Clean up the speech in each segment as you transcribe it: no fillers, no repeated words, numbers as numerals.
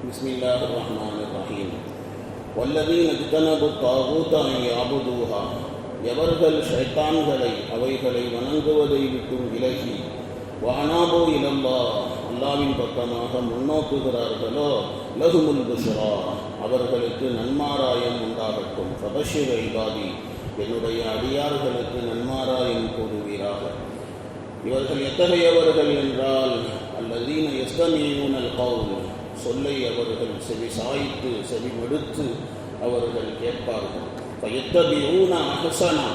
بسم الله الرحمن الرحيم والذين اجتنبوا الطاغوت أن يعبدوها எவர்கள் ஷைத்தான்களை அவைகளை வணங்குவதை விட்டும் விலகி வஅனாபு இலல்லாஹ் அல்லாஹ்வின் பக்கமாக முன்னோக்குகிறார்களோ லஹுமுல் புஷ்ரா அவர்களுக்கு நன்மாராயம் உண்டாகட்டும். ஃபபஷிர் இபாதி என்னுடைய அடியார்களுக்கு நன்மாராயம் கூறுவீராக. இவர்கள் எத்தகையவர்கள் என்றால் அல்லதீன யஸ்தமீஊனல் கௌல் சொல்லை அவர்கள் செவி சாய்த்து செவி மடுத்து அவர்கள் கேட்பார்கள். ஃபயத்தபிஊன அஹ்ஸனா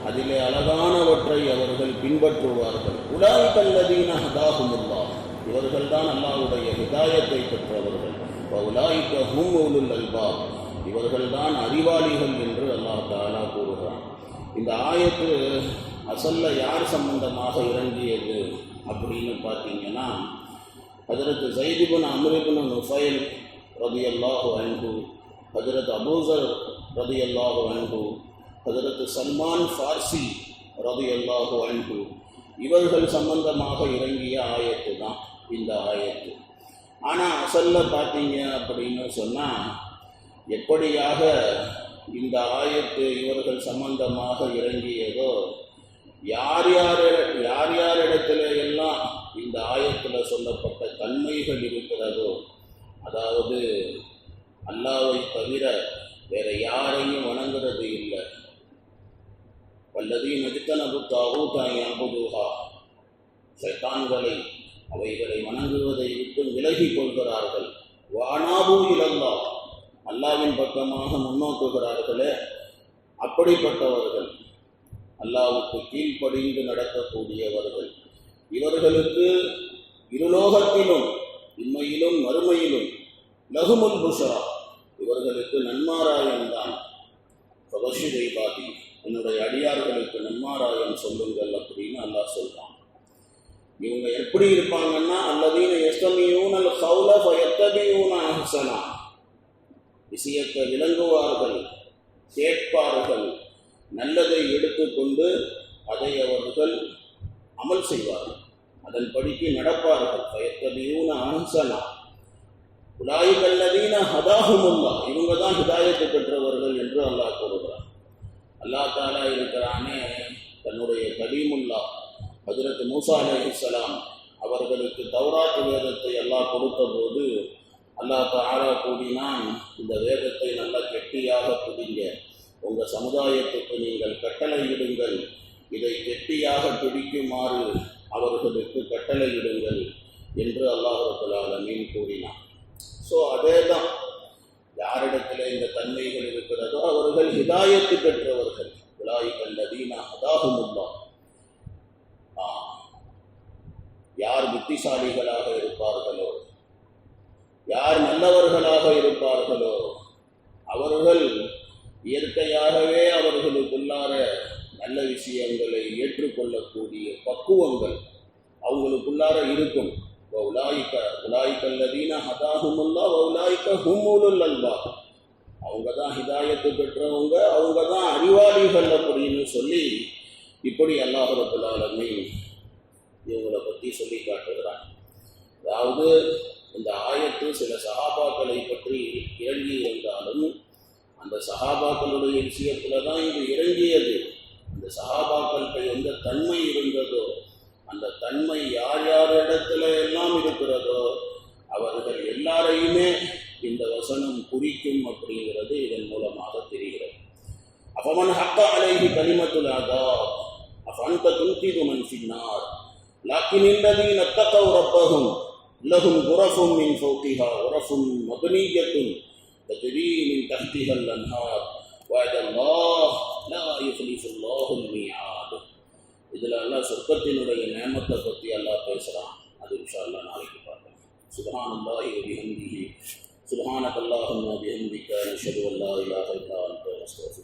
அதிலே அழகானவற்றை அவர்கள் பின்பற்றுவார்கள். உலாயிக அல்லதீன ஹதாஹுமுல்லாஹ் இவர்கள்தான் அல்லாஹ்வுடைய ஹிதாயத்தை பெற்றவர்கள். வஉலாயிக ஹும் உலுல் அல்பாப் இவர்கள்தான் அறிவாளிகள் என்று அல்லாஹ் தஆலா கூறுகிறான். இந்த ஆயத்து அசல்ல யார் சம்பந்தமாக இறங்கியது அப்படின்னு பார்த்தீங்கன்னா, ஹஜ்ரத் ஸைத் இப்னு அம்ர் இப்னு நுஃபைல் ரலியல்லாஹு அன்ஹு, ஹஜ்ரத் அபூஸர் ரலியல்லாஹு அன்ஹு, ஹஜ்ரத் சல்மான் ஃபார்சி ரலியல்லாஹு அன்ஹு இவர்கள் சம்பந்தமாக இறங்கிய ஆயத்து தான் இந்த ஆயத்து. ஆனால் அசல்ல பார்த்தீங்க அப்படின்னு சொன்னால், எப்படியாக இந்த ஆயத்து இவர்கள் சம்பந்தமாக இறங்கியதோ, யார் யாரிடத்துல எல்லாம் இந்த ஆயத்தில் சொல்லப்பட்ட தன்மைகள் இருக்கிறதோ, அதாவது அல்லாஹ்வை தவிர வேற யாரையும் வணங்குறது இல்லை. வல்லதீன இஜ்தனபு த்தாகூத அன் யஅ்புதூஹா ஷைத்தான்களை அவைகளை வணங்குவதை விட்டு விலகிக் கொள்கிறார்கள். வஅனாபு இலல்லாஹ் அல்லாஹ்வின் பக்கமாக முன்னோக்குகிறார்களே, அப்படிப்பட்டவர்கள் அல்லாஹ்வுக்கு கீழ்ப்படிந்து நடக்கக்கூடியவர்கள். இவர்களுக்கு இருலோகத்திலும் இம்மையிலும் மறுமையிலும் லஹுமுல் புஷ்ரா இவர்களுக்கு நன்மாராயம்தான். ஃபபஷிர் இபாதி என்னுடைய அடியார்களுக்கு நன்மாராயம் சொல்லுங்கள் அப்படின்னு அல்லாஹ் சொல்றான். இவங்க எப்படி இருப்பாங்கன்னா, அல்லதீன யஸ்தமீஊனல் கௌல ஃபயத்தபிஊன அஹ்ஸனா விஷயத்தை விளங்குவார்கள், கேட்பார்கள், நல்லதை எடுத்துக்கொண்டு அதை அவர்கள் அமல் செய்வார்கள், அதன்படிக்கு நடப்பார்கள். ஃபயத்தபிஊன அஹ்ஸனா உலாயிக அல்லதீன ஹதாஹுமுல்லாஹ் இவங்க தான் ஹிதாயத்தை பெற்றவர்கள் என்று அல்லாஹ் கூறுகிறார். அல்லாஹ் தஆலா இருக்கிறானே, தன்னுடைய கலீமுல்லாஹ் ஹஜ்ரத் மூஸா அலைஹிஸ்ஸலாம் அவர்களுக்கு தௌராத் வேதத்தை அல்லாஹ் கொடுத்த போது அல்லாஹ் தஆலா கூறினான், இந்த வேதத்தை நல்லா கெட்டியாக பிடிங்க, உங்கள் சமுதாயத்துக்கு நீங்கள் கட்டளையிடுங்கள், இதை கெட்டியாக பிடிக்குமாறு அவர்களுக்கு கட்டளையிடுங்கள் என்று அல்லாஹ் ரப்பல் ஆலமீன் கூறினான். ஸோ அதே தான், யாரிடத்தில் இந்த தன்மைகள் இருக்கிறதோ அவர்கள் ஹிதாயத்து பெற்றவர்கள். உலாயிக அல்லதீன ஹதாஹுமுல்லாஹ் யார் புத்திசாலிகளாக இருப்பார்களோ, யார் நல்லவர்களாக இருப்பார்களோ, அவர்கள் இயற்கையாகவே அவர்களுக்குள்ளார நல்ல விஷயங்களை ஏற்றுக்கொள்ளக்கூடிய பக்குவங்கள் அவங்களுக்குள்ளார இருக்கும். உலாயிக அல்லதீன ஹதாஹுமுல்லாஹ் வஉலாயிக ஹும் உலுல் அல்பாப் அவங்க தான் ஹிதாயத்து பெற்றவங்க, அவங்க தான் அறிவாளிகள் அப்படின்னு சொல்லி இப்படி அல்லாஹ் ரப்பல் ஆலமீன் இவங்களை பற்றி சொல்லி காட்டுகிறான். அதாவது இந்த ஆயத்து சில சஹாபாக்களை பற்றி இறங்கி இருந்தாலும் அந்த சஹாபாக்களுடைய விஷயத்தில் தான் இது இறங்கியது. அந்த சஹாபாக்களுக்கு எந்த தன்மை இருந்ததோ, அந்த தன்மை யார் யாரிடத்துல எல்லாம் இருக்கிறதோ அவர்கள் எல்லாரையுமே இந்த வசனம் குறிக்கும் அப்படிங்கிறது இதன் மூலமாக தெரிகிறது. அஃபமன் ஹக்க அலைஹி கலிமத்துல் அஸாப் அஃபஅன்த துன்கிது மன் ஃபின்னார் லக்கின் அல்லதீன தகவ் ரப்பஹும் லஹும் குரஃபும் மின் ஃபௌகிஹா குரஃபும் மப்னியத்துன் தஜ்ரீ மின் தஹ்திஹல் அன்ஹார் வஅதல்லாஹ் லா யுக்லிஃபுல்லாஹுல் மீஆத். இதில் அல்லாஹ் சொர்க்கத்தினுடைய நேமத்தை பற்றி அல்லாஹ் பேசுகிறான். அது இன்ஷா அல்லாஹ் நாளைக்கு பார்க்கலாம். சுப்ஹானல்லாஹி வ பிஹம்திஹி சுப்ஹானக்கல்லாஹும்ம வ பிஹம்திக நஷ்ஹது அன் லா இலாஹா இல்லா அன்த நஸ்தக்ஃபிருக.